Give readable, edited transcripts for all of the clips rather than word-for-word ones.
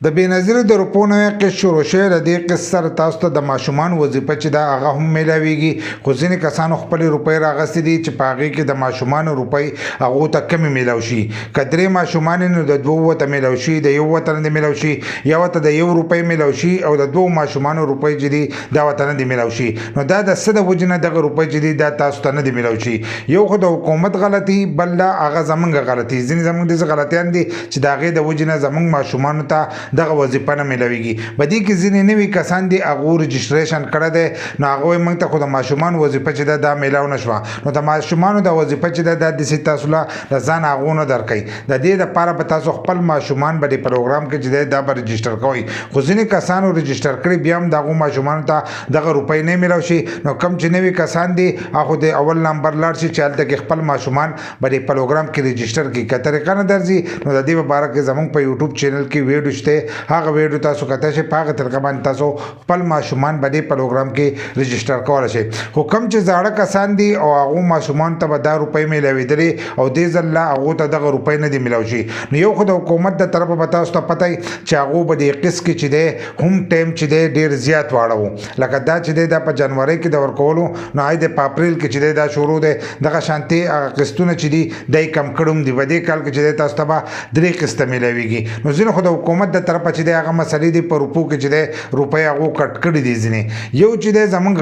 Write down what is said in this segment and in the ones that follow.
د بېنظیرو د روپو نوې قسط شروع شوی. د دې قسط سره تاسو ته د ماشومان وظیفه چې ده هغه هم میلاویږي، خو ځینې کسانو خپلې روپۍ راغستې دي چې په هغې کې د ماشومانو روپۍ هغو ته کمې میلاو شي. که درې ماشومان نو د دوو ورته میلاو شي، د یو ورته نه دي میلاو شي، یا ورته د یو روپۍ میلاو شي او د دوو ماشومانو روپۍ چې دي دا ورته نه دي میلاو شي. نو دا د څه د وجې نه دغه روپۍ چې دي دا تاسو ته نه دي میلاو شي. یو خو د حکومت غلطي، بل دا هغه زمونږ غلطي. ځینې زمونږ داسې غلطیان دي چې د هغې د وجې نه زمونږ ماشومانو ته دغه وظیفه نه میلاویږي. په دې کې ځینې نوي کسان دي هغو رجسټریشن کړی دی، نو هغوی موږ ته خو د ماشومانو وظیفه چې ده دا میلاو نه شوه. نو د ماشومانو د وظیفه چې ده دا داسې تاسو له د ځان هغو نه درکوي. د دې دپاره به تاسو خپل ماشومان به دې پروګرام کې چې دی دا به رجسټر کوئ. خو ځینې کسانو رجسټر کړي بیا هم د هغو ماشومانو ته دغه روپۍ نه میلاو شي. نو کوم چې نوي کسان دي هغه د اول نمبر لاړ شي چې هلته کې خپل ماشومان به دې پروګرام کې رجسټر کړي. که طریقه نه درځي نو د دې په باره کې زموږ په یوټیوب چینل کې ویډیو شته، هغه ویډیو تاسو کتلی شئ. په هغه طریقه باندې تاسو خپل ماشومان به دې پروګرام کې رجسټر کولی شئ. خو کوم چې زاړه کسان دي او هغو ماشومانو ته به دا روپۍ میلاوېدلې او دې ځل لا هغو ته دغه روپۍ نه دي میلاو شي. نو یو خو د حکومت د طرفه به تاسو ته پته وي چې هغو به دې قسط کې چې دی هم ټایم چې دی ډېر زیات واړو. لکه دا چې دی دا په جنورۍ کې د ورکولو، نو آی د په اپریل کې چې دی دا شروع دی. دغه شانتې هغه قسطونه چې دي دی کم کړي هم دي. په دې کال کې چې دی تاسو ته به 3 قسطه میلاویږي. نو ځینې خو د حکومت د طرفه چې دی هغه مسلې دي په روپو کې چې دی روپۍ هغو کټ کړي دي ځینې. یو چې دی زمونږ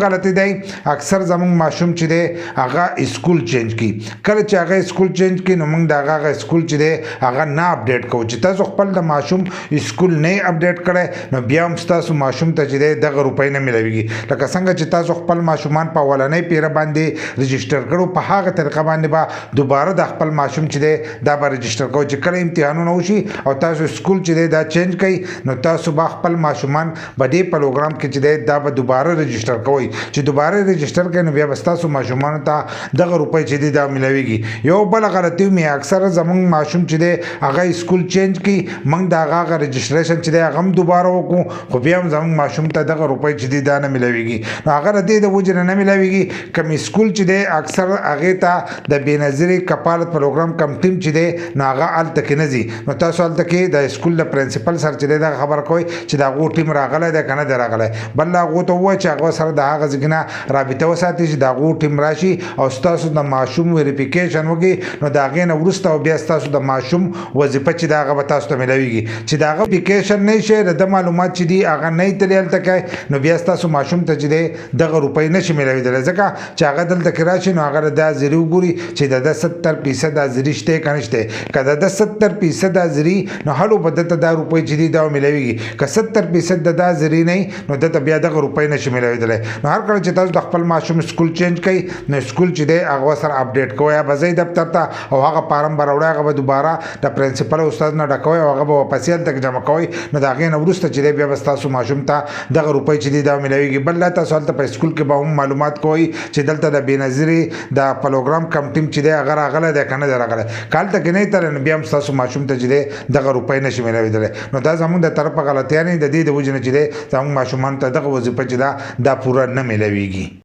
غلطي دی اکثر زمونږ ماشوم چې دی هغه اسکول چینج کړي. کله چې هغه اسکول چینج کړي نو موږ د هغه اسکول چې دی هغه نه اپډیټ کوو. چې تاسو خپل د ماشوم اسکول نه اپډیټ کړی نو بیا هم ستاسو ماشوم ته چې دی دغه روپۍ نه میلاویږي. لکه څنګه چې تاسو خپل ماشومان په اولنۍ پیره باندې رجسټر کړو، په هغه طریقه باندې به دوباره د خپل ماشوم چې دی دا به رجسټر کوو. چې کله امتحانونه وشي او تاسو اسکول چې دی دا چینج کړئ نو تاسو به خپل ماشومان به دې پروګرام کې چې دی دا به دوباره رجسټر کوئ. چې دوباره رجسټر کړئ نو بیا به ستاسو ماشومانو ته دغه روپۍ چې دی دا میلاویږي. یو بله غلطي مې اکثره زمونږ ماشوم چې دی هغه اسکول چینج کړي، موږ د هغه رجسټریشن چې دی هغه هم دوباره وکړو، خو بیا هم زمونږ ماشوم ته دغه روپۍ چې دی دا نه میلاویږي. نو هغه د دې د وجې نه میلاویږي. کوم اسکول چې دی اکثر هغې ته د بېنظیرې کفالت پروګرام کم ټیم چې دی نو هغه هلته کې نه ځي. نو تاسو هلته کې د اسکول د پرنسپل سره چې دی دغه خبره کوئ چې د هغو ټیم راغلی دی که نه دی راغلی. بل هغو ته ووایئ چې هغه سره د هغه ځای نه رابطه وساتي چې د هغو ټیم راشي او ستاسو د ماشوم ویریفیکیشن وکړي. نو د هغې نه وروسته او بیا ستاسو د ماشوم وظیفه چې د هغه به تاسو ته میلاویږي. چې د هغه ویریفیکیشن نه شي، د ده معلومات چې دي هغه نه یې تللی هلته کوي، نو بیا ستاسو ماشوم ته چې دی دغه روپۍ نشي میلاوېدلی. ځکه چې هغه دلته کې راشي نو هغه د حاضري وګوري چې د ده 70% حاضري شته که نه شته. که د ده 70% حاضري نو هلو به دته دا روپۍ چې دي دا میلاویږي. که 70% د ده حاضري نه نو دته بیا دغه روپۍ نشي میلاوېدلی. نو هر کله چې تاسو د خپل ماشوم سکول چینج کړئ نو سکول چې دی هغه سره اپډیټ کوئ، یا به ځئ دفتر ته او هغه فارم به راوړئ، هغه به دوباره د پرنسپل او استاد نه ډکوئ او هغه به واپسې هلته کې جمع کوئ. نو د هغې نه وروسته چې دی بیا به ستاسو ماشوم ته دغه روپۍ چې دي دا میلاویږي. بل لا تاسو هلته په سکول کې به هم معلومات کوئ چې دلته د بېنظیرې د پروګرام کم ټیم چې دی هغه راغلی دی که نه دی راغلی. که هلته کې نه یې تللی نو بیا هم ستاسو ماشوم ته چې دی دغه روپۍ نشي میلاوېدلی. نو دا زموږ د طرفه غلطیانې د دې د وجې نه چې دی زموږ ماشومانو ته دغه وظیفه چې ده دا پوره نه میلاویږي.